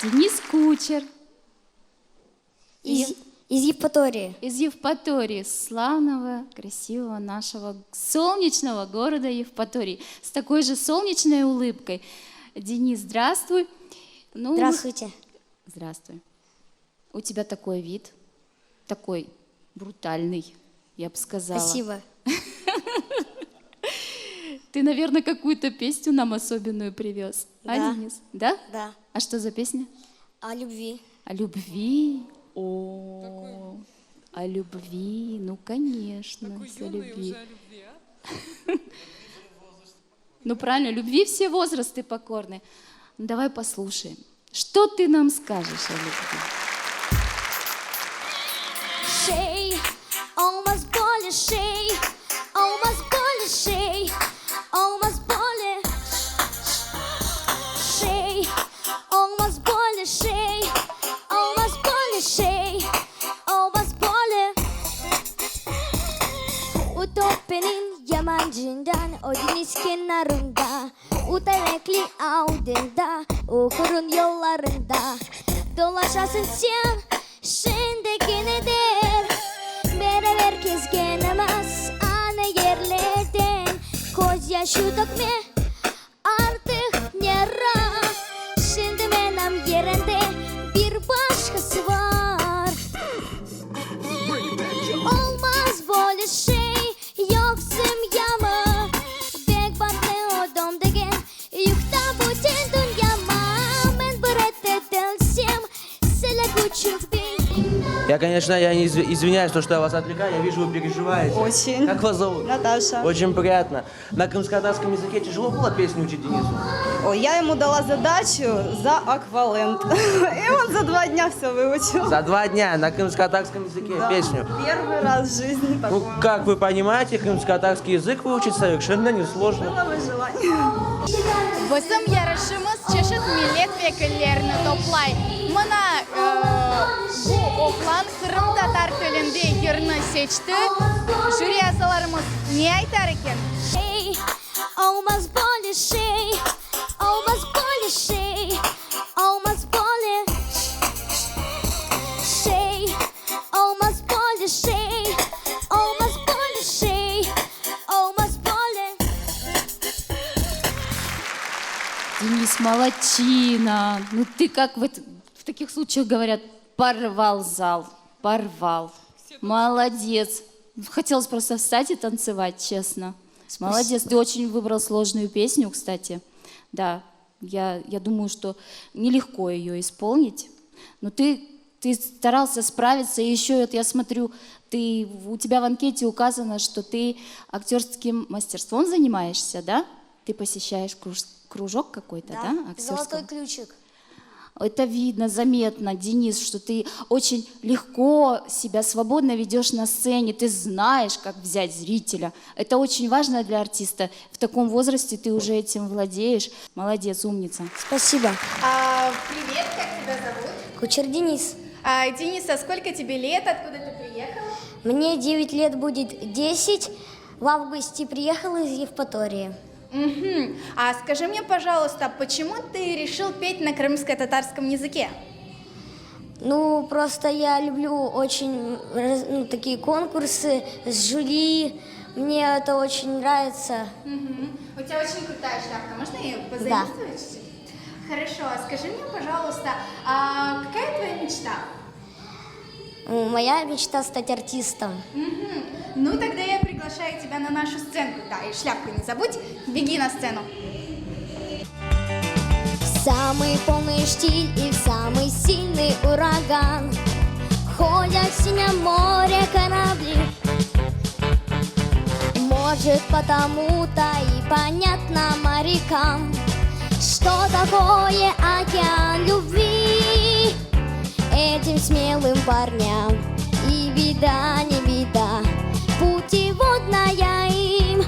Денис Кучер. Из Евпатории. Из Евпатории, славного, красивого нашего солнечного города Евпатории. С такой же солнечной улыбкой. Денис, здравствуй. Ну, Здравствуйте. Здравствуй. У тебя такой вид, такой брутальный, я бы сказала. Спасибо. Ты, наверное, какую-то песню нам особенную привез. Да. А, Денис? Да? Да. А что за песня? О любви. О любви? О, о любви, ну, конечно, о любви. Ну, правильно, любви все возрасты покорны. Ну, давай послушаем. Что ты нам скажешь о любви? Şey olmaz böyle şey, olmaz böyle şey, olmaz böyle şey, olmaz böyle şey, olmaz böyle şey, olmaz böyle. Utopya'nın yamancından o deniz kenarında, utanekli avdında, uğurun yollarında dolaşasın sen. Şimdi ginedir beraber gezgenemez ana yerlerden gözyaşı dökme artık nere. Şimdi benim yerimde bir başkası var. Olmaz böyle şey yoksun yama bek batlı odam degen yükta bütün dünyama ben bıraktırsam sele küçük bir. Я, конечно, извиняюсь, то, что я вас отвлекаю. Я вижу, вы переживаете. Очень. Как вас зовут? Наташа. Очень приятно. На крымско-татарском языке тяжело было песню учить Денису? Ой, я ему дала задачу за аквалент. И он за 2 дня все выучил. За 2 дня на крымско-татарском языке Да. песню. Первый раз в жизни такое. Ну, как вы понимаете, крымско-татарский язык выучить совершенно несложно. Было бы желание. Bizim yarışımız çeşit milletvekillerini toplay. Mına bu oğlan Kırım Tatar tilinde yerini seçti. Jüri a'zalarımız ne aytar ekan? Şey olmaz böyle şey, olmaz böyle şey, olmaz böyle şey, olmaz böyle şey, olmaz böyle şey, olmaz böyle. Денис, молодчина. Ну, ты как в таких случаях говорят, порвал зал, порвал. Молодец. Хотелось просто встать и танцевать, честно. Молодец. Ты очень выбрал сложную песню, кстати. Да, я думаю, что нелегко ее исполнить. Но ты старался справиться. И еще вот я смотрю, у тебя в анкете указано, что ты актерским мастерством занимаешься, да? Ты посещаешь кружок какой-то, да? Актерского? Золотой ключик. Это видно, заметно, Денис, что ты очень легко себя свободно ведешь на сцене, ты знаешь, как взять зрителя. Это очень важно для артиста. В таком возрасте ты уже этим владеешь. Молодец, умница. Спасибо. Привет, как тебя зовут? Кучер Денис. Денис, а сколько тебе лет? Откуда ты приехал? Мне 9 лет будет 10. В августе приехала из Евпатории. Угу. А скажи мне, пожалуйста, почему ты решил петь на крымско-татарском языке? Ну, просто я люблю очень такие конкурсы с жюри. Мне это очень нравится. У тебя очень крутая шляпка. Можно ее позаимствовать? Да. Хорошо. А скажи мне, пожалуйста, какая твоя мечта? Моя мечта стать артистом. Ну, тогда я приглашаю тебя на нашу сценку. Да, и шляпку не забудь. Беги на сцену. В самый полный штиль и в самый сильный ураган ходят в синем море корабли. Может, потому-то и понятно морякам, что такое океан любви. Этим смелым парням и беда не беда, путеводная им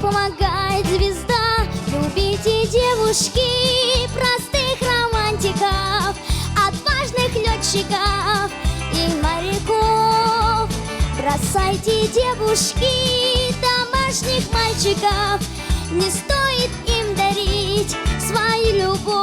помогает звезда. Любите девушки простых романтиков, отважных летчиков и моряков. Бросайте, девушки, домашних мальчиков, не стоит им дарить свою любовь.